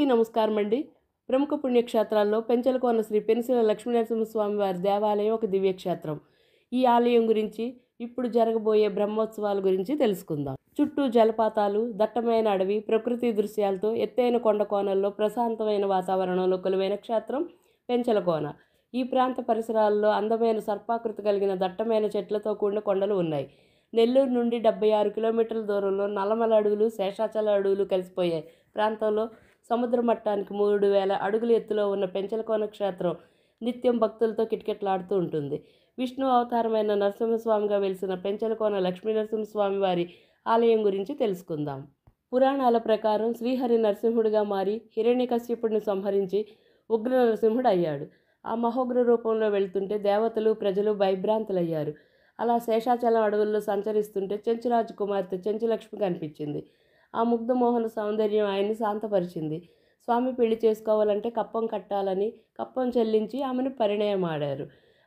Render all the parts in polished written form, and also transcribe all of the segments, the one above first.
అందరికీ నమస్కారం అండి. ప్రముఖ పుణ్యక్షేత్రాల్లో పెంచలకోన శ్రీ పెనిశెల లక్ష్మీనరసింహస్వామి వారి దేవాలయం ఒక దివ్యక్షేత్రం. ఈ ఆలయం గురించి, ఇప్పుడు జరగబోయే బ్రహ్మోత్సవాల గురించి తెలుసుకుందాం. చుట్టూ జలపాతాలు, దట్టమైన అడవి, ప్రకృతి దృశ్యాలతో ఎత్తైన కొండ కోణల్లో ప్రశాంతమైన వాతావరణంలో కొలువైన క్షేత్రం పెంచలకోన. ఈ ప్రాంత పరిసరాల్లో అందమైన సర్పాకృతి కలిగిన దట్టమైన చెట్లతో కూడిన కొండలు ఉన్నాయి. నెల్లూరు నుండి 76 కిలోమీటర్ల దూరంలో నల్లమల అడవులు, శేషాచల అడవులు కలిసిపోయే ప్రాంతంలో సముద్ర మట్టానికి 3000 అడుగుల ఎత్తులో ఉన్న పెంచలకోన క్షేత్రం నిత్యం భక్తులతో కిటకిటలాడుతూ ఉంటుంది. విష్ణు అవతారమైన నరసింహస్వామిగా వెలిసిన పెంచలకోన లక్ష్మీనరసింహస్వామి వారి ఆలయం గురించి తెలుసుకుందాం. పురాణాల ప్రకారం శ్రీహరి నరసింహుడిగా మారి హిరణ్యకశ్యపుడిని సంహరించి ఉగ్ర నరసింహుడు అయ్యాడు. ఆ మహోగ్ర రూపంలో వెళ్తుంటే దేవతలు, ప్రజలు భయభ్రాంతులయ్యారు. అలా శేషాచలం అడవుల్లో సంచరిస్తుంటే చెంచురాజు కుమార్తె చెంచులక్ష్మి కనిపించింది. ఆ ముగ్ధమోహన సౌందర్యం ఆయన్ని శాంతపరిచింది. స్వామి పెళ్లి చేసుకోవాలంటే కప్పం కట్టాలని కప్పం చెల్లించి ఆమెను పరిణయమాడారు.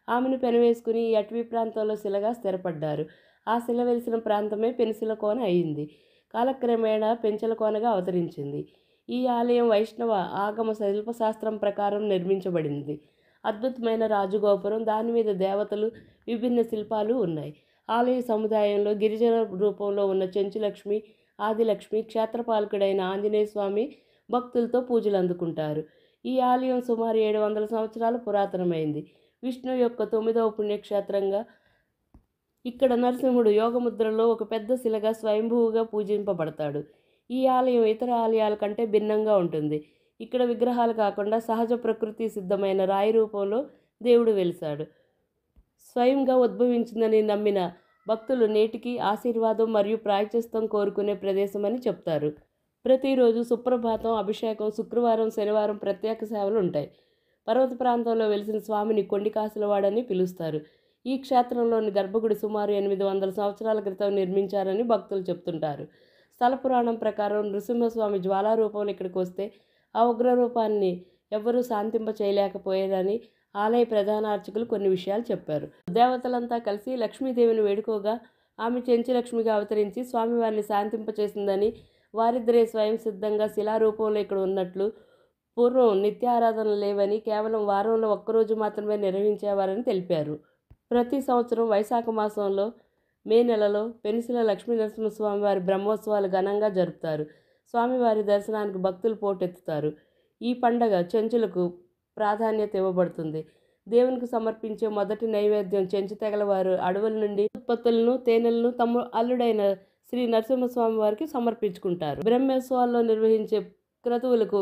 ఆమెను పెనవేసుకుని ఈ అటవీ ప్రాంతంలో శిలగా స్థిరపడ్డారు. ఆ శిల వెలిసిన ప్రాంతమే పెనిశెల కోన అయింది. కాలక్రమేణా పెంచలకోనగా అవతరించింది. ఈ ఆలయం వైష్ణవ ఆగమ శిల్పశాస్త్రం ప్రకారం నిర్మించబడింది. అద్భుతమైన రాజగోపురం, దాని మీద దేవతలు, విభిన్న శిల్పాలు ఉన్నాయి. ఆలయ సముదాయంలో గిరిజన రూపంలో ఉన్న చెంచులక్ష్మి, ఆదిలక్ష్మి, క్షేత్రపాలకుడైన ఆంజనేయ స్వామి భక్తులతో పూజలు అందుకుంటారు. ఈ ఆలయం సుమారు 700 సంవత్సరాల పురాతనమైంది. విష్ణు యొక్క 9వ పుణ్యక్షేత్రంగా ఇక్కడ నరసింహుడు యోగముద్రలో ఒక పెద్ద శిలగా స్వయంభూగా పూజింపబడతాడు. ఈ ఆలయం ఇతర ఆలయాల కంటే భిన్నంగా ఉంటుంది. ఇక్కడ విగ్రహాలు కాకుండా సహజ ప్రకృతి సిద్ధమైన రాయి రూపంలో దేవుడు వెలిశాడు. స్వయంగా ఉద్భవించిందని నమ్మిన భక్తులు నేటికి ఆశీర్వాదం మరియు ప్రాయశ్చిత్తం కోరుకునే ప్రదేశమని చెప్తారు. ప్రతిరోజు సుప్రభాతం, అభిషేకం, శుక్రవారం, శనివారం ప్రత్యేక సేవలు ఉంటాయి. పర్వత ప్రాంతంలో వెలిసిన స్వామిని కొండికాసులవాడని పిలుస్తారు. ఈ క్షేత్రంలోని గర్భగుడి సుమారు 800 సంవత్సరాల క్రితం నిర్మించారని భక్తులు చెప్తుంటారు. స్థల పురాణం ప్రకారం నృసింహస్వామి జ్వాలారూపంలో ఇక్కడికి వస్తే ఆ ఉగ్రరూపాన్ని ఎవ్వరూ శాంతింప చేయలేకపోయారని ఆలయ ప్రధాన అర్చకులు కొన్ని విషయాలు చెప్పారు. దేవతలంతా కలిసి లక్ష్మీదేవిని వేడుకోగా ఆమె చెంచులక్ష్మిగా అవతరించి స్వామివారిని శాంతింపచేసిందని, వారిద్దరే స్వయం సిద్ధంగా శిలారూపంలో ఇక్కడ ఉన్నట్లు, పూర్వం నిత్యారాధనలు లేవని, కేవలం వారంలో ఒక్కరోజు మాత్రమే నిర్వహించేవారని తెలిపారు. ప్రతి సంవత్సరం వైశాఖ మాసంలో మే నెలలో పెనిశెల లక్ష్మీనరసింహస్వామి వారి బ్రహ్మోత్సవాలు ఘనంగా జరుపుతారు. స్వామివారి దర్శనానికి భక్తులు పోటెత్తుతారు. ఈ పండగ చెంచులకు ప్రాధాన్యత ఇవ్వబడుతుంది. దేవునికి సమర్పించే మొదటి నైవేద్యం చెంచు తెగలవారు అడవుల నుండి ఉత్పత్తులను, తేనెలను తమ అల్లుడైన శ్రీ నరసింహస్వామి వారికి సమర్పించుకుంటారు. బ్రహ్మోత్సవాల్లో నిర్వహించే క్రతువులకు